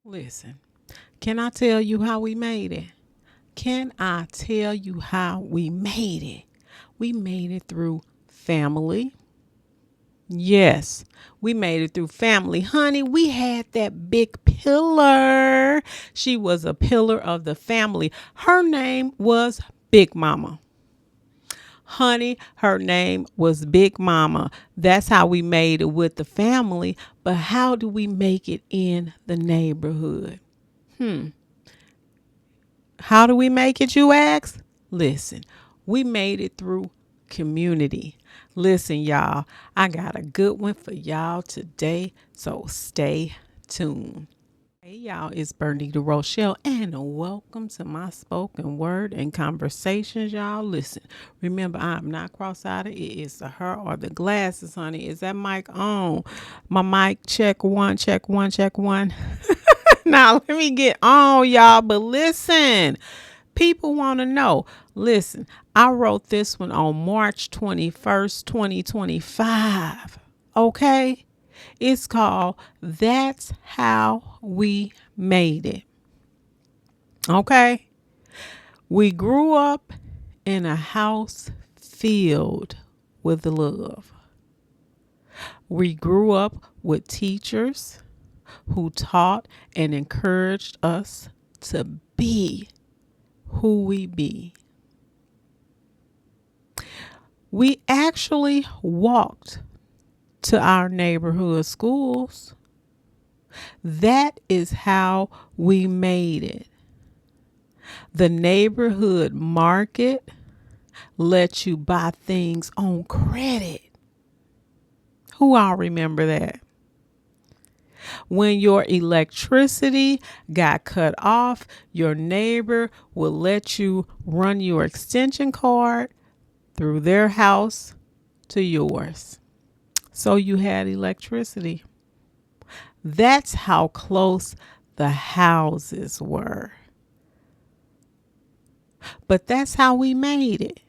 Listen, can I tell you how we made it? Can I tell you how we made it? We made it through family. Yes, we made it through family. Honey, we had that big pillar. She was a pillar of the family. Her name was Big Mama. Honey, her name was Big Mama. That's how we made it with the family. But how do we make it in the neighborhood? How do we make it, you ask? Listen, we made it through community. Listen, y'all, I got a good one for y'all today, so stay tuned. Hey, y'all, it's Bernita Rochele, and welcome to my spoken word and conversations, y'all. Listen, remember, I'm not cross-eyed. It is the her or the glasses, honey. Is that mic on? My mic, check one, check one, check one. Now, let me get on, y'all, but listen. People want to know. Listen, I wrote this one on March 21st, 2025. Okay? It's called That's How We Made It. Okay? We grew up in a house filled with love. We grew up with teachers who taught and encouraged us to be who we be. We actually walked to our neighborhood schools. That is how we made it. The neighborhood market lets you buy things on credit. Who all remember that? When your electricity got cut off, your neighbor will let you run your extension cord through their house to yours. So you had electricity. That's how close the houses were. But that's how we made it.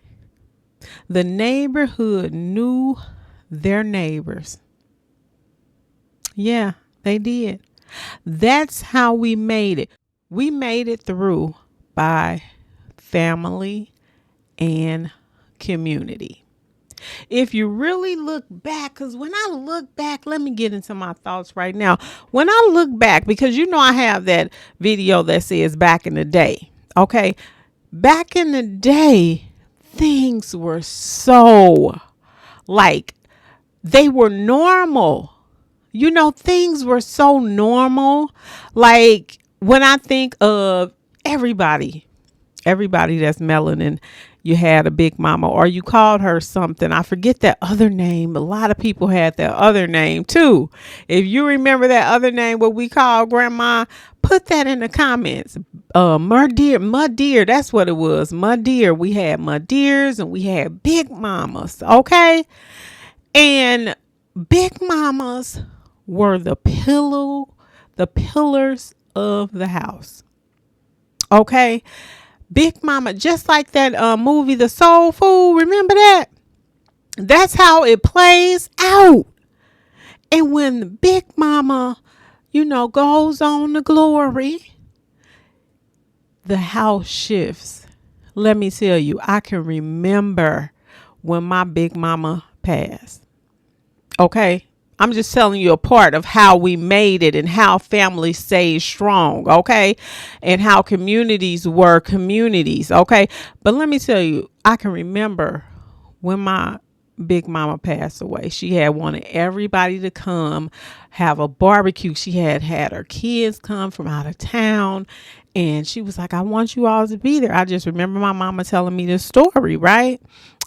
The neighborhood knew their neighbors. Yeah, they did. That's how we made it. We made it through by family and community. If you really look back, because when I look back, let me get into my thoughts right now. When I look back, because you know I have that video that says back in the day. Okay. Back in the day, things were so like they were normal. You know, things were so normal. Like when I think of everybody that's melanin, you had a big mama or you called her something. I forget that other name. A lot of people had that other name too. If you remember that other name, what we call grandma, put that in the comments. Mud deer. That's what it was. Mud deer. We had mud deers and we had big mamas. Okay. And big mamas were the pillars of the house. Okay. Big mama, just like that movie, The Soul Food. Remember that? That's how it plays out. And when the big mama, goes on to glory, the house shifts. Let me tell you, I can remember when my big mama passed. Okay. I'm just telling you a part of how we made it and how families stayed strong, okay? And how communities were communities, okay? But let me tell you, I can remember when my big mama passed away. She had wanted everybody to come have a barbecue. She had her kids come from out of town. And she was like, I want you all to be there. I just remember my mama telling me this story, right?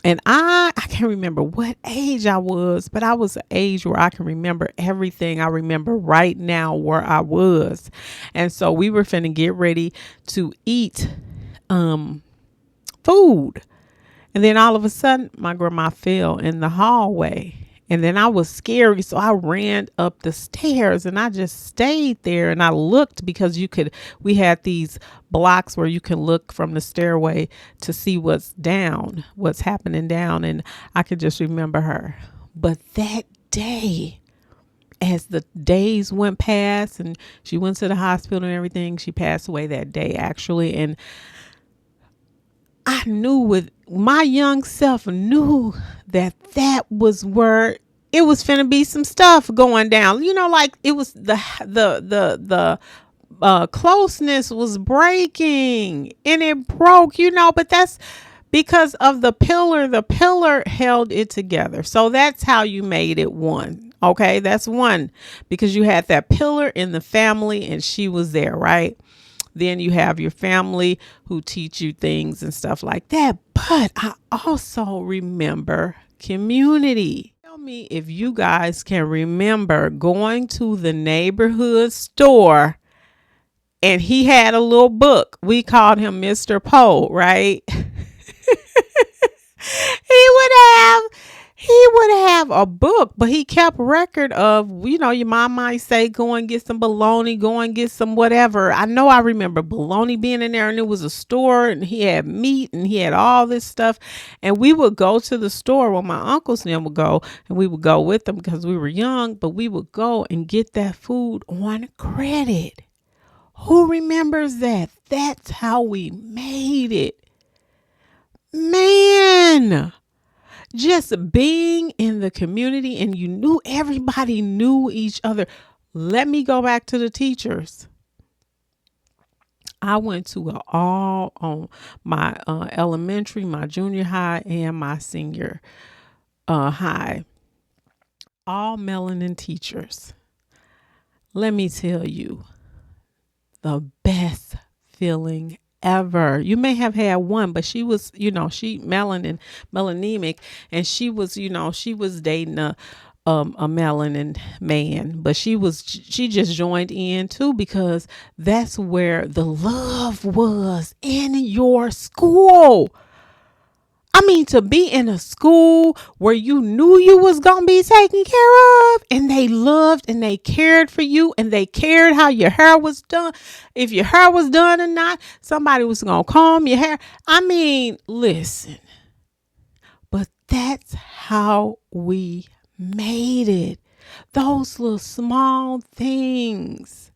And I can't remember what age I was, but I was an age where I can remember everything. I remember right now where I was. And so we were finna get ready to eat food. And then all of a sudden, my grandma fell in the hallway. And then I was scary. So I ran up the stairs and I just stayed there and I looked because we had these blocks where you can look from the stairway to see what's happening down. And I could just remember her. But that day, as the days went past and she went to the hospital and everything, she passed away that day actually. And I knew, with my young self, knew that was where it was finna be some stuff going down. Like it was the closeness was breaking and it broke, but that's because of the pillar. The pillar held it together. So that's how you made it one. Okay, that's one, because you had that pillar in the family and she was there, right? Then you have your family who teach you things and stuff like that. But I also remember community. Tell me if you guys can remember going to the neighborhood store and he had a little book. We called him Mr. Poe, right? He would have a book, but he kept record of, your mom might say, go and get some bologna, go and get some whatever. I remember bologna being in there, and it was a store and he had meat and he had all this stuff. And we would go to the store. Well, my uncles and them would go, and we would go with them because we were young, but we would go and get that food on credit. Who remembers that? That's how we made it. Man, just being in the community, and you knew everybody knew each other. Let me go back to the teachers. I went to all on my elementary, my junior high, and my senior high. All melanin teachers. Let me tell you, the best feeling ever. You may have had one, but she was, she melanemic, and she was dating a melanin man, but she just joined in too, because that's where the love was, in your school. I mean, to be in a school where you knew you was going to be taken care of, and they loved and they cared for you, and they cared how your hair was done. If your hair was done or not, somebody was going to comb your hair. I mean, listen, but that's how we made it. Those little small things.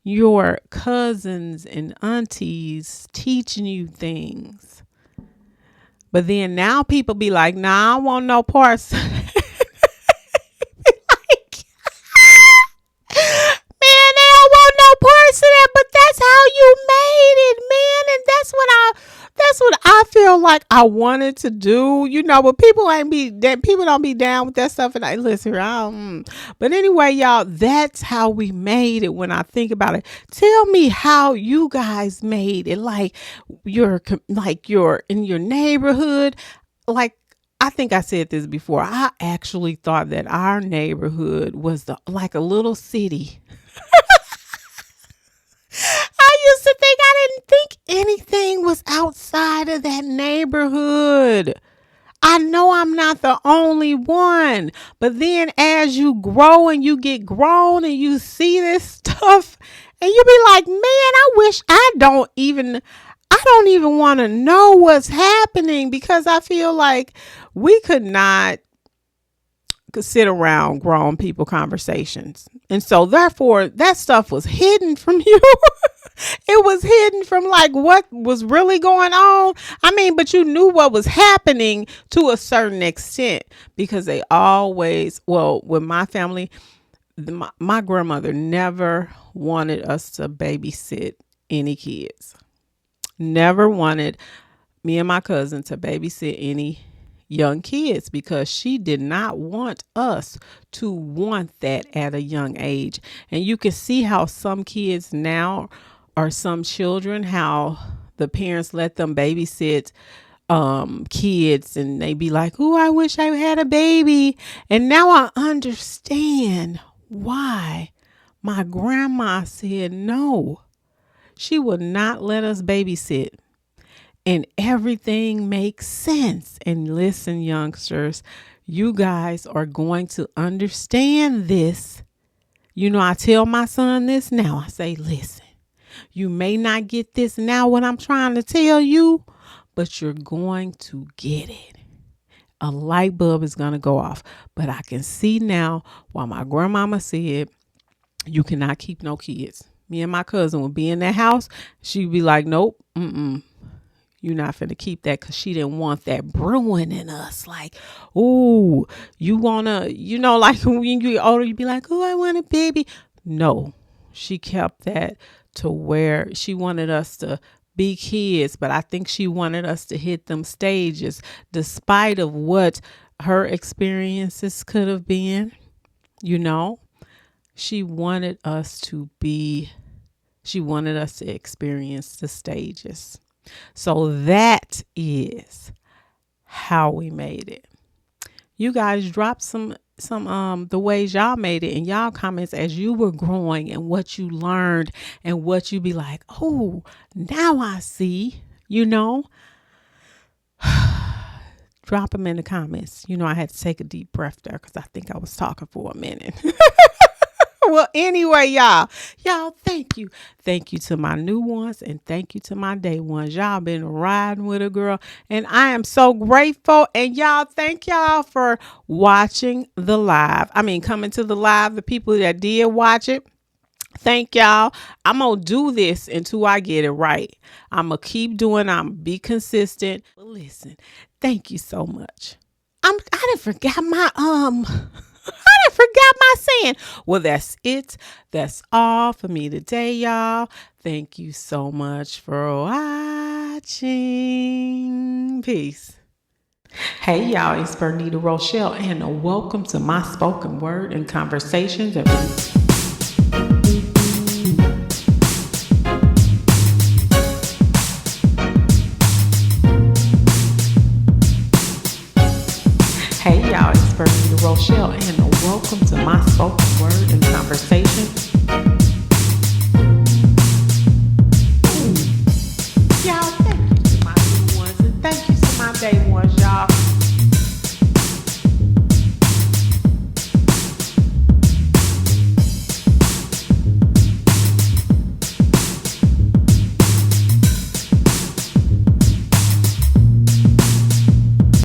Your cousins and aunties teaching you things. But then now people be like, nah, I don't want no parts. Man, they don't want no parts of that, but that's how you made it, man. And that's what I feel like I wanted to do, but people don't be down with that stuff. And I listen, but anyway, y'all, that's how we made it. When I think about it, tell me how you guys made it. Like you're in your neighborhood. Like, I think I said this before. I actually thought that our neighborhood was like a little city. I used to think, I didn't think anything was outside of that neighborhood. I know I'm not the only one, but then as you grow and you get grown and you see this stuff, and you be like, man, I wish I don't even want to know what's happening, because I feel like we could not sit around grown people conversations. And so therefore that stuff was hidden from you. It was hidden from like what was really going on. I mean, but you knew what was happening to a certain extent, because they always, with my family, my grandmother never wanted us to babysit any kids. Never wanted me and my cousin to babysit any young kids, because she did not want us to want that at a young age. And you can see how some kids now, or some children, how the parents let them babysit kids, and they be like, oh, I wish I had a baby. And now I understand why my grandma said no. She would not let us babysit. And everything makes sense. And listen, youngsters, you guys are going to understand this. I tell my son this now. I say, listen, you may not get this now, what I'm trying to tell you, but you're going to get it. a light bulb is going to go off. But I can see now why my grandmama said, you cannot keep no kids. Me and my cousin would be in that house. She'd be like, nope, you're not finna keep that, because she didn't want that brewing in us. Like, ooh, you wanna, like when you get older, you be like, oh, I want a baby. No, she kept that to where she wanted us to be kids, but I think she wanted us to hit them stages, despite of what her experiences could have been. She wanted us to experience the stages. So that is how we made it. You guys drop some the ways y'all made it in y'all comments as you were growing, and what you learned, and what you be like, oh, now I see, drop them in the comments. I had to take a deep breath there because I think I was talking for a minute. Well, anyway, y'all, thank you. Thank you to my new ones, and thank you to my day ones. Y'all been riding with a girl, and I am so grateful. And y'all, thank y'all for watching the live. Coming to the live, the people that did watch it. Thank y'all. I'm going to do this until I get it right. I'm going to keep doing. I'm going to be consistent. But listen, thank you so much. I didn't forget my, saying. Well, that's it. That's all for me today, y'all. Thank you so much for watching. Peace. Hey, y'all, it's Bernita Rochele, and welcome to my spoken word and conversations. Hey, y'all, it's Bernita Rochele, and welcome to my spoken word and conversation. Y'all,